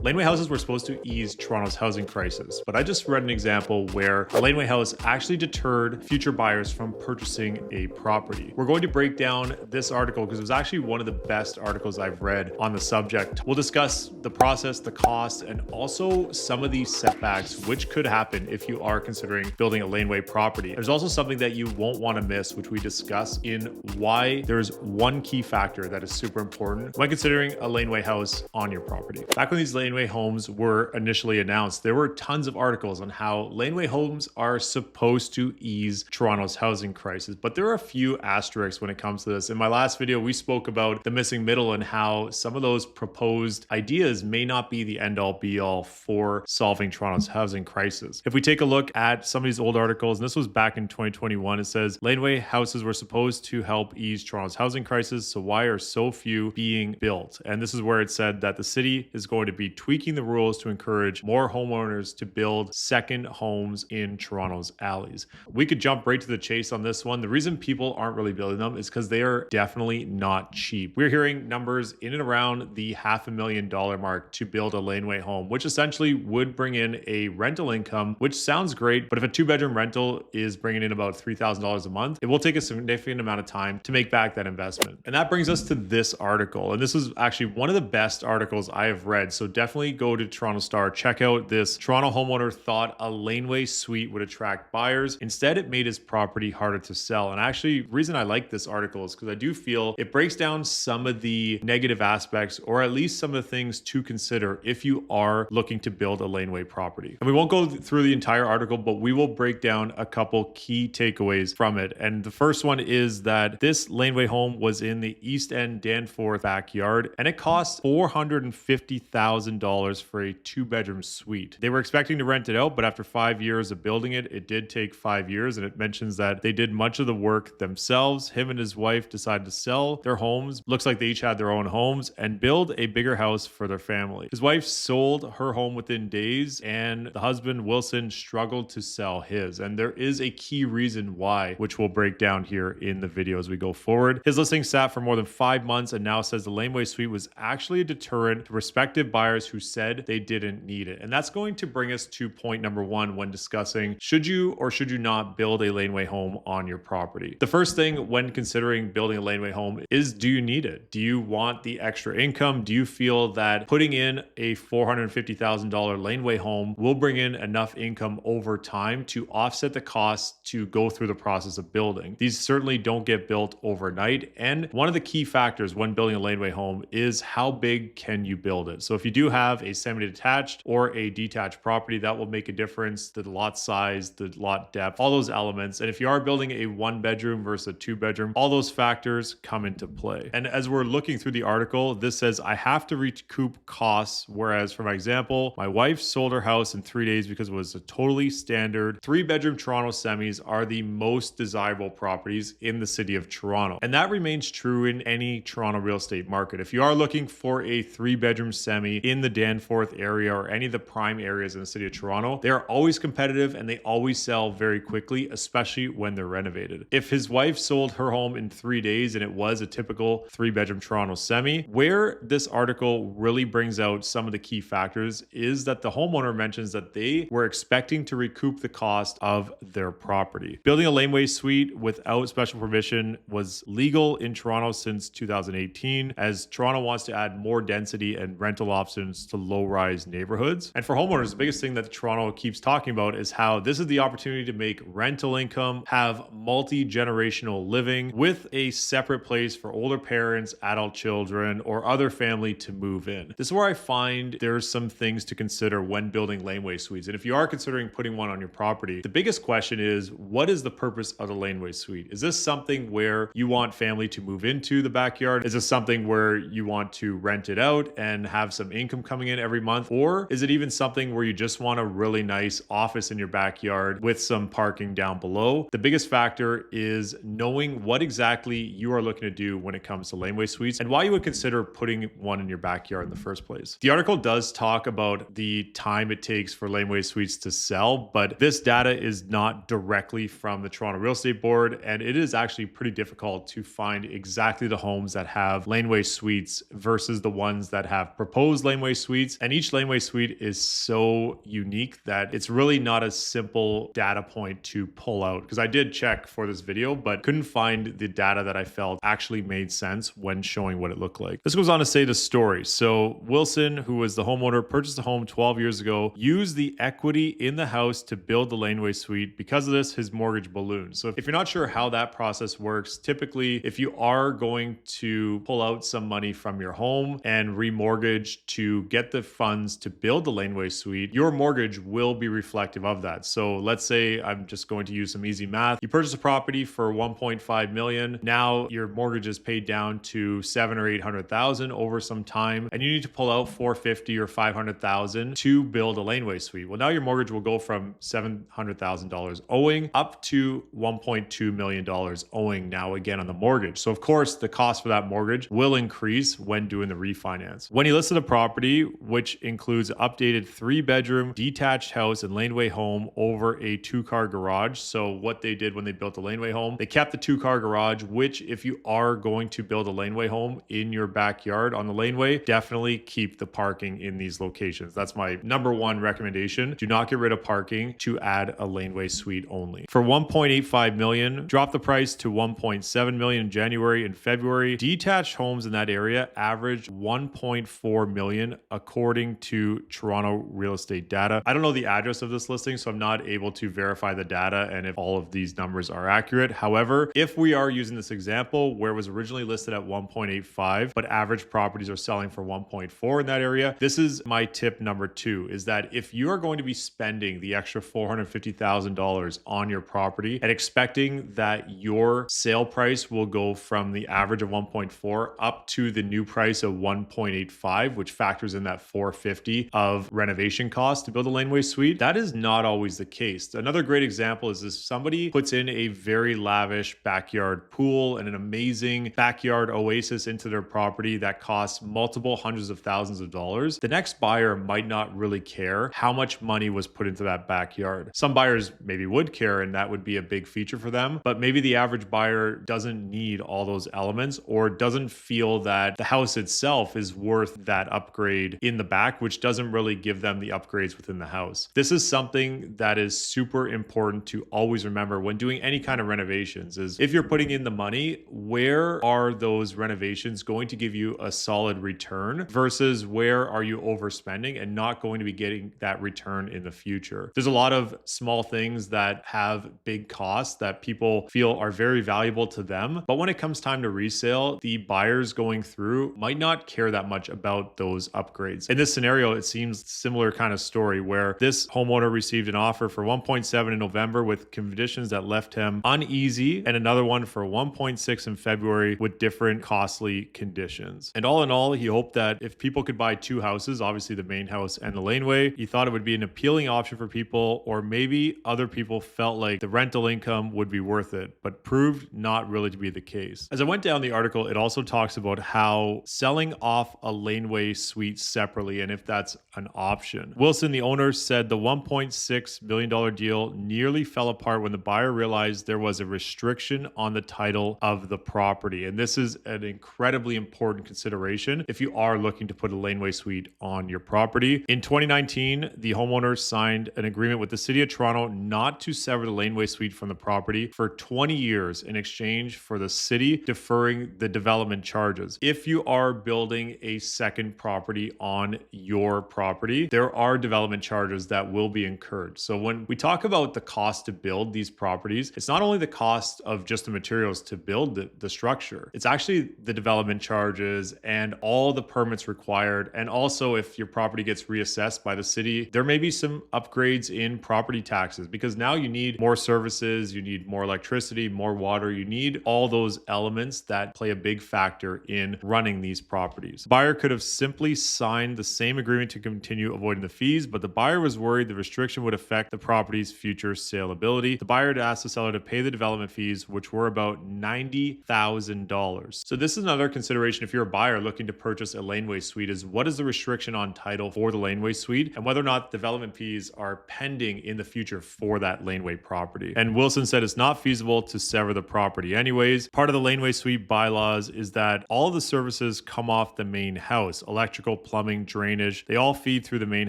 Laneway houses were supposed to ease Toronto's housing crisis, but I just read an example where a laneway house actually deterred future buyers from purchasing a property. We're going to break down this article because it was actually one of the best articles I've read on the subject. We'll discuss the process, the cost, and also some of these setbacks which could happen if you are considering building a laneway property. There's also something that you won't want to miss, which we discuss in why there's one key factor that is super important when considering a laneway house on your property. Back when these laneway homes were initially announced, there were tons of articles on how laneway homes are supposed to ease Toronto's housing crisis, but there are a few asterisks when it comes to this. In my last video, we spoke about the missing middle and how some of those proposed ideas may not be the end-all be-all for solving Toronto's housing crisis. If we take a look at some of these old articles, and this was back in 2021, it says laneway houses were supposed to help ease Toronto's housing crisis, so why are so few being built? And this is where it said that the city is going to be tweaking the rules to encourage more homeowners to build second homes in Toronto's alleys. We could jump right to the chase on this one. The reason people aren't really building them is because they are definitely not cheap. We're hearing numbers in and around the $500,000 mark to build a laneway home, which essentially would bring in a rental income, which sounds great, but if a two-bedroom rental is bringing in about $3,000 a month, it will take a significant amount of time to make back that investment. And that brings us to this article. And this is actually one of the best articles I have read. So definitely go to Toronto Star, check out this. Toronto homeowner thought a laneway suite would attract buyers. Instead, it made his property harder to sell. And actually, the reason I like this article is because I do feel it breaks down some of the negative aspects, or at least some of the things to consider if you are looking to build a laneway property. And we won't go through the entire article, but we will break down a couple key takeaways from it. And the first one is that this laneway home was in the East End Danforth backyard, and it cost $450,000 for a two-bedroom suite. They were expecting to rent it out, but after 5 years of building it, it did take 5 years, and it mentions that they did much of the work themselves. Him and his wife decided to sell their homes. Looks like they each had their own homes and build a bigger house for their family. His wife sold her home within days, and the husband, Wilson, struggled to sell his. And there is a key reason why, which we'll break down here in the video as we go forward. His listing sat for more than 5 months and now says the laneway suite was actually a deterrent to prospective buyers who said they didn't need it. And that's going to bring us to point number one when discussing should you or should you not build a laneway home on your property. The first thing when considering building a laneway home is, do you need it? Do you want the extra income? Do you feel that putting in a $450,000 laneway home will bring in enough income over time to offset the cost to go through the process of building? These certainly don't get built overnight. And one of the key factors when building a laneway home is how big can you build it? So if you do have a semi-detached or a detached property, that will make a difference. The lot size, the lot depth, all those elements. And if you are building a one bedroom versus a two bedroom, all those factors come into play. And as we're looking through the article, this says I have to recoup costs. Whereas for my example, my wife sold her house in 3 days because it was a totally standard 3-bedroom Toronto semis are the most desirable properties in the city of Toronto. And that remains true in any Toronto real estate market. If you are looking for a 3-bedroom semi in the Danforth area or any of the prime areas in the city of Toronto, they are always competitive and they always sell very quickly, especially when they're renovated. If his wife sold her home in 3 days and it was a typical 3-bedroom Toronto semi, where this article really brings out some of the key factors is that the homeowner mentions that they were expecting to recoup the cost of their property. Building a laneway suite without special permission was legal in Toronto since 2018, as Toronto wants to add more density and rental options to low-rise neighborhoods. And for homeowners, the biggest thing that Toronto keeps talking about is how this is the opportunity to make rental income, have multi-generational living with a separate place for older parents, adult children, or other family to move in. This is where I find there's some things to consider when building laneway suites. And if you are considering putting one on your property, the biggest question is, what is the purpose of the laneway suite? Is this something where you want family to move into the backyard? Is this something where you want to rent it out and have some income coming in every month? Or is it even something where you just want a really nice office in your backyard with some parking down below? The biggest factor is knowing what exactly you are looking to do when it comes to laneway suites and why you would consider putting one in your backyard in the first place. The article does talk about the time it takes for laneway suites to sell, but this data is not directly from the Toronto Real Estate Board, and it is actually pretty difficult to find exactly the homes that have laneway suites versus the ones that have proposed laneway laneway suites, and each laneway suite is so unique that it's really not a simple data point to pull out, because I did check for this video but couldn't find the data that I felt actually made sense when showing what it looked like. This goes on to say the story. So Wilson, who was the homeowner, purchased a home 12 years ago, used the equity in the house to build the laneway suite. Because of this, his mortgage ballooned. So if you're not sure how that process works, typically if you are going to pull out some money from your home and remortgage to get the funds to build the laneway suite, your mortgage will be reflective of that. So let's say, I'm just going to use some easy math. You purchase a property for 1.5 million. Now your mortgage is paid down to 700,000 or 800,000 over some time, and you need to pull out 450 or 500,000 to build a laneway suite. Well, now your mortgage will go from $700,000 owing up to $1.2 million owing now again on the mortgage. So of course the cost for that mortgage will increase when doing the refinance. When he listed a property, which includes updated 3-bedroom detached house and laneway home over a 2-car garage. So what they did when they built the laneway home, they kept the 2-car garage, which if you are going to build a laneway home in your backyard on the laneway, definitely keep the parking in these locations. That's my number one recommendation. Do not get rid of parking to add a laneway suite only. For 1.85 million, drop the price to 1.7 million in January and February. Detached homes in that area averaged 1.4 million according to Toronto real estate data. I don't know the address of this listing, so I'm not able to verify the data and if all of these numbers are accurate. However, if we are using this example where it was originally listed at 1.85, but average properties are selling for 1.4 in that area, this is my tip number 2, is that if you are going to be spending the extra $450,000 on your property and expecting that your sale price will go from the average of 1.4 up to the new price of 1.85, which factors in that 450 of renovation costs to build a laneway suite, that is not always the case. Another great example is if somebody puts in a very lavish backyard pool and an amazing backyard oasis into their property that costs multiple hundreds of thousands of dollars, the next buyer might not really care how much money was put into that backyard. Some buyers maybe would care, and that would be a big feature for them, but maybe the average buyer doesn't need all those elements or doesn't feel that the house itself is worth that upgrade in the back, which doesn't really give them the upgrades within the house. This is something that is super important to always remember when doing any kind of renovations, is if you're putting in the money, where are those renovations going to give you a solid return versus where are you overspending and not going to be getting that return in the future. There's a lot of small things that have big costs that people feel are very valuable to them, but when it comes time to resale, the buyers going through might not care that much about those upgrades. In this scenario, it seems similar kind of story where this homeowner received an offer for 1.7 in November with conditions that left him uneasy, and another one for 1.6 in February with different costly conditions. And all in all, he hoped that if people could buy 2 houses, obviously the main house and the laneway, he thought it would be an appealing option for people, or maybe other people felt like the rental income would be worth it, but proved not really to be the case. As I went down the article, it also talks about how selling off a laneway suite separately and if that's an option. Wilson, the owner, said the $1.6 million deal nearly fell apart when the buyer realized there was a restriction on the title of the property. And this is an incredibly important consideration if you are looking to put a laneway suite on your property. In 2019, the homeowner signed an agreement with the city of Toronto not to sever the laneway suite from the property for 20 years in exchange for the city deferring the development charges. If you are building a second property on your property, there are development charges that will be incurred. So when we talk about the cost to build these properties, it's not only the cost of just the materials to build the structure, it's actually the development charges and all the permits required. And also, if your property gets reassessed by the city, there may be some upgrades in property taxes because now you need more services, you need more electricity, more water, you need all those elements that play a big factor in running these properties. The buyer could have simply signed the same agreement to continue avoiding the fees, but the buyer was worried the restriction would affect the property's future saleability. The buyer had asked the seller to pay the development fees, which were about $90,000. So this is another consideration if you're a buyer looking to purchase a laneway suite, is what is the restriction on title for the laneway suite and whether or not development fees are pending in the future for that laneway property. And Wilson said it's not feasible to sever the property anyways. Part of the laneway suite bylaws is that all the services come off the main house: electrical, plumbing, drainage, they all feed through the main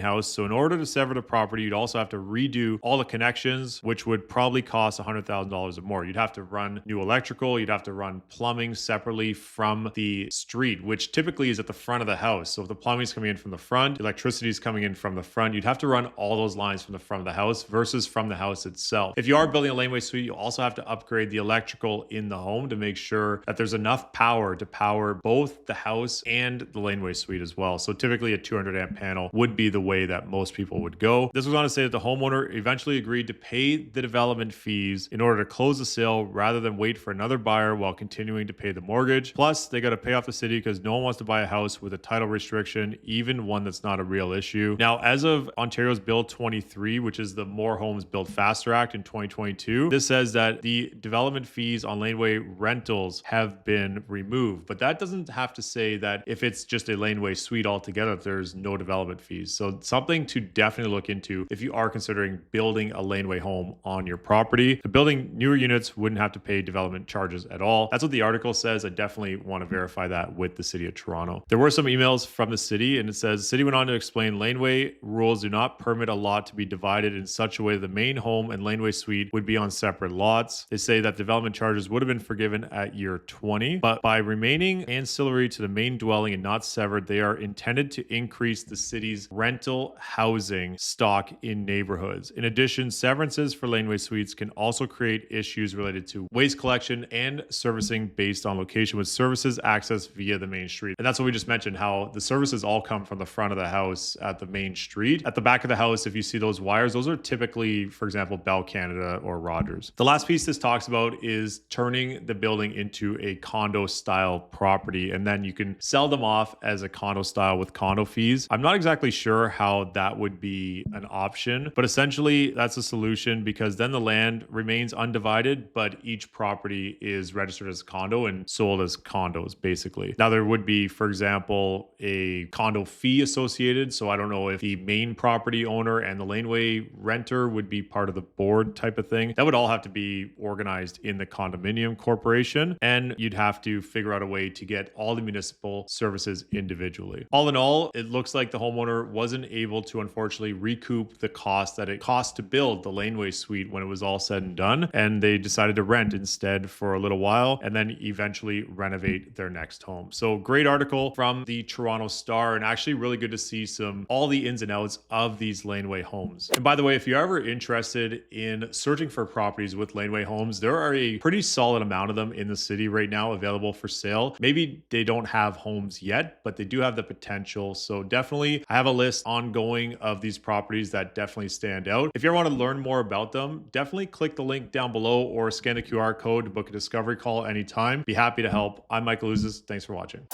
house. So in order to sever the property, you'd also have to redo all the connections, which would probably cost $100,000 or more. You'd have to run new electrical, you'd have to run plumbing separately from the street, which typically is at the front of the house. So if the plumbing's coming in from the front, electricity is coming in from the front, you'd have to run all those lines from the front of the house versus from the house itself. If you are building a laneway suite, you also have to upgrade the electrical in the home to make sure that there's enough power to power both the house and the laneway suite as well. So typically a 200 amp panel would be the way that most people would go. This was on to say that the homeowner eventually agreed to pay the development fees in order to close the sale rather than wait for another buyer while continuing to pay the mortgage. Plus, they got to pay off the city because no one wants to buy a house with a title restriction, even one that's not a real issue. Now, as of Ontario's Bill 23, which is the More Homes Built Faster Act in 2022, this says that the development fees on laneway rentals have been removed. But that doesn't have to say that if it's just a laneway suite altogether, there's no development fees. So something to definitely look into if you are considering building a laneway home on your property. The building newer units wouldn't have to pay development charges at all. That's what the article says. I definitely want to verify that with the city of Toronto. There were some emails from the city, and it says the city went on to explain laneway rules do not permit a lot to be divided in such a way that the main home and laneway suite would be on separate lots. They say that development charges would have been forgiven at year 20, but by remaining ancillary to the main dwelling and not severed, they are intended to increase the city's rental housing stock in neighborhoods. In addition, severances for laneway suites can also create issues related to waste collection and servicing based on location, with services accessed via the main street. And that's what we just mentioned, how the services all come from the front of the house at the main street. At the back of the house, if you see those wires, those are typically, for example, Bell Canada or Rogers. The last piece this talks about is turning the building into a condo style property, and then you can sell them off as a condo style with condo fees. I'm not exactly sure how that would be an option, but essentially that's a solution because then the land remains undivided, but each property is registered as a condo and sold as condos, basically. Now, there would be, for example, a condo fee associated. So I don't know if the main property owner and the laneway renter would be part of the board type of thing. That would all have to be organized in the condominium corporation, and you'd have to figure out a way to get all the municipal services individually. All in all, it looks like the homeowner wasn't able to unfortunately recoup the cost that it cost to build the laneway suite when it was all said and done, and they decided to rent instead for a little while and then eventually renovate their next home. So great article from the Toronto Star, and actually really good to see all the ins and outs of these laneway homes. And by the way, if you're ever interested in searching for properties with laneway homes, there are a pretty solid amount of them in the city right now available for sale. Maybe they don't have homes yet, but they do have the potential. So definitely, I have a list ongoing of these properties that definitely stand out. If you ever want to learn more about them, definitely click the link down below or scan the QR code to book a discovery call anytime. Be happy to help. I'm Michael Ouzas. Thanks for watching.